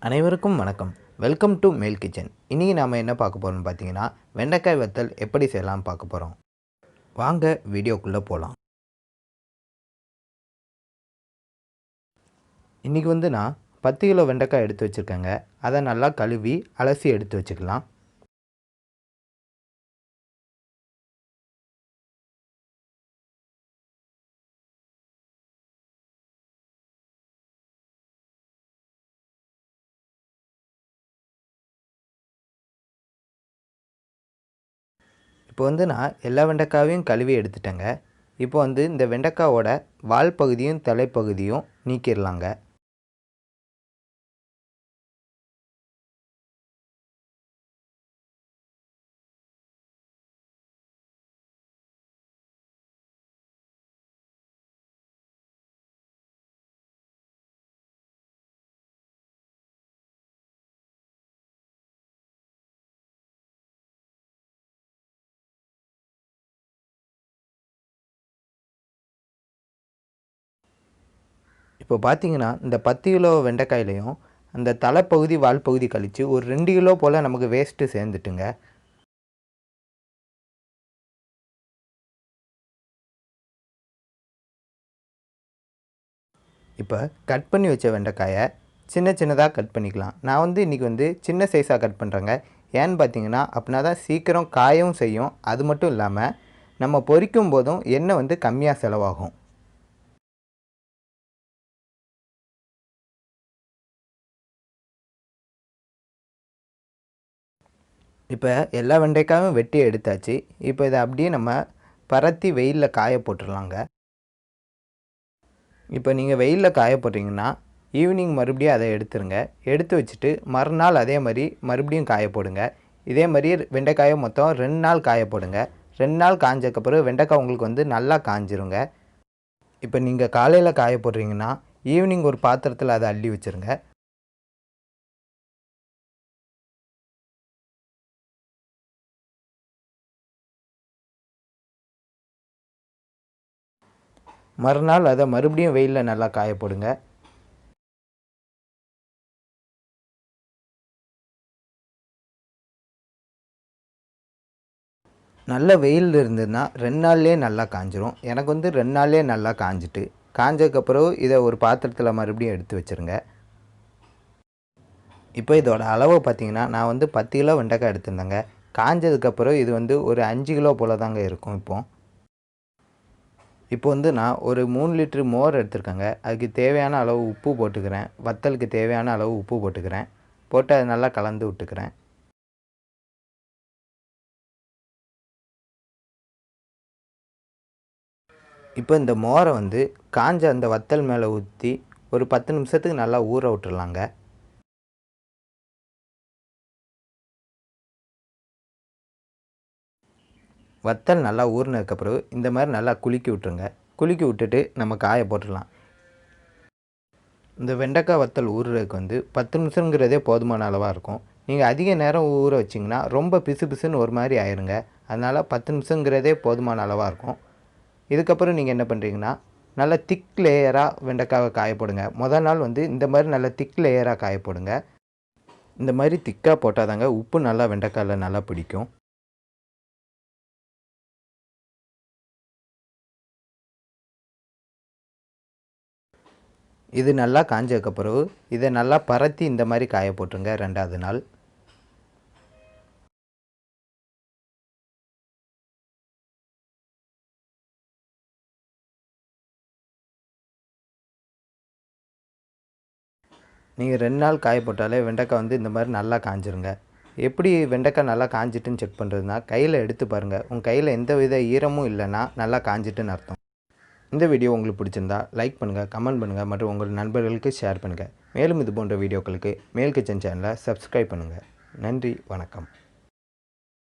அனைவருக்கும் வணக்கம். Welcome to மேல் கிச்சன். இன்றைக்கி நாம் என்ன பார்க்க போகிறோம்னு பார்த்தீங்கன்னா, வெண்டைக்காய் வத்தல் எப்படி செய்யலாம்னு பார்க்க போகிறோம். வாங்க வீடியோக்குள்ளே போகலாம். இன்றைக்கி நான் 10 கிலோ வெண்டைக்காய் எடுத்து வச்சுருக்கேங்க. அதை நல்லா கழுவி அலசி எடுத்து வச்சுக்கலாம். இப்போ நான் எல்லா வெண்டைக்காயும் கழுவி எடுத்துட்டேங்க. இப்போ இந்த வெண்டைக்காவோட வால் பகுதியும் தலைப்பகுதியும் நீக்கிடலாங்க. இப்போ பார்த்தீங்கன்னா, இந்த 10 கிலோ வெண்டைக்காயிலையும் அந்த தலைப்பகுதி வால் பகுதி கழித்து ஒரு 2 கிலோ போல் நமக்கு வேஸ்ட்டு சேர்ந்துட்டுங்க. இப்போ கட் பண்ணி வச்ச வெண்டைக்காயை சின்ன சின்னதாக கட் பண்ணிக்கலாம். நான் இன்றைக்கி சின்ன சைஸாக கட் பண்ணுறேங்க. ஏன்னு பார்த்தீங்கன்னா, அப்படின்னா தான் சீக்கிரம் காயவும் செய்யும். அது மட்டும் இல்லாமல் நம்ம பொரிக்கும் போதும் எண்ணெய் கம்மியாக செலவாகும். இப்போ எல்லா வெண்டைக்காயும் வெட்டி எடுத்தாச்சு. இப்போ இதை அப்படியே நம்ம பரத்தி வெயிலில் காய போட்டுடலாங்க. இப்போ நீங்கள் வெயிலில் காய போட்டிங்கன்னா ஈவினிங் மறுபடியும் அதை எடுத்துருங்க. எடுத்து வச்சுட்டு மறுநாள் அதே மாதிரி மறுபடியும் காய போடுங்க. இதே மாதிரி வெண்டைக்காயை மொத்தம் 2 நாள் காய போடுங்க. 2 நாள் காஞ்சக்கப்புறம் வெண்டைக்காய் உங்களுக்கு நல்லா காஞ்சிருங்க. இப்போ நீங்கள் காலையில் காய போடுறீங்கன்னா ஈவினிங் ஒரு பாத்திரத்தில் அதை அள்ளி வச்சுருங்க. மறுநாள் அதை மறுபடியும் வெயிலில் நல்லா காய போடுங்க. நல்ல வெயில் இருந்ததுன்னா 2 நாள்லேயே நல்லா காஞ்சிரும். எனக்கு 2 நாள்லேயே நல்லா காஞ்சிட்டு, காஞ்சதுக்கப்புறம் இதை ஒரு பாத்திரத்தில் மறுபடியும் எடுத்து வச்சுருங்க. இப்போ இதோட அளவு பார்த்திங்கன்னா, நான் 10 கிலோ வெண்டைக்காய் எடுத்திருந்தேங்க. காஞ்சதுக்கப்புறம் இது ஒரு 5 கிலோ போல் தாங்க இருக்கும். இப்போ நான் ஒரு 3 லிட்டர் மோர் எடுத்துருக்கேங்க. அதுக்கு தேவையான அளவு உப்பு போட்டுக்கிறேன். வத்தலுக்கு தேவையான அளவு உப்பு போட்டுக்கிறேன். போட்டு அதை நல்லா கலந்து விட்டுக்கிறேன். இப்போ இந்த மோரை காஞ்ச அந்த வத்தல் மேலே ஊற்றி ஒரு 10 நிமிஷத்துக்கு நல்லா ஊற விட்டுறலாங்க. வத்தல் நல்லா ஊறினதுக்கப்புறம் இந்த மாதிரி நல்லா குலுக்கி விட்டுருங்க. குலுக்கி விட்டுட்டு நம்ம காய போட்டுடலாம். இந்த வெண்டைக்காய் வத்தல் ஊறுறதுக்கு 10 நிமிஷங்கிறதே போதுமான அளவாக இருக்கும். நீங்கள் அதிக நேரம் ஊற வச்சிங்கன்னா ரொம்ப பிசு பிசுன்னு ஒரு மாதிரி ஆயிருங்க. அதனால் 10 நிமிஷங்கிறதே போதுமான அளவாக இருக்கும். இதுக்கப்புறம் நீங்கள் என்ன பண்ணுறீங்கன்னா, நல்லா திக் லேயராக வெண்டைக்காவை காய போடுங்க. முதல் நாள் இந்த மாதிரி நல்லா திக் லேயராக காய போடுங்க. இந்த மாதிரி திக்காக போட்டால் தாங்க உப்பு நல்லா வெண்டைக்காயில் நல்லா பிடிக்கும். இது நல்லா காஞ்சதுக்கப்புறம் இதை நல்லா பரத்தி இந்த மாதிரி காய போட்டுருங்க. 2வது நாள் நீங்கள் 2 நாள் காய போட்டாலே வெண்டைக்காய் இந்த மாதிரி நல்லா காஞ்சிருங்க. எப்படி வெண்டைக்காய் நல்லா காஞ்சிட்டுன்னு செக் பண்ணுறதுனா, கையில் எடுத்து பாருங்கள். உங்கள் கையில் எந்த வித ஈரமும் இல்லைன்னா நல்லா காஞ்சிட்டுன்னு அர்த்தம். இந்த வீடியோ உங்களுக்கு பிடிச்சிருந்தா லைக் பண்ணுங்கள், கமெண்ட் பண்ணுங்கள் மற்றும் உங்கள் நண்பர்களுக்கு ஷேர் பண்ணுங்கள். மேலும் இது போன்ற வீடியோக்களுக்கு மேல் கிச்சன் சேனலை சப்ஸ்கிரைப் பண்ணுங்கள். நன்றி, வணக்கம்.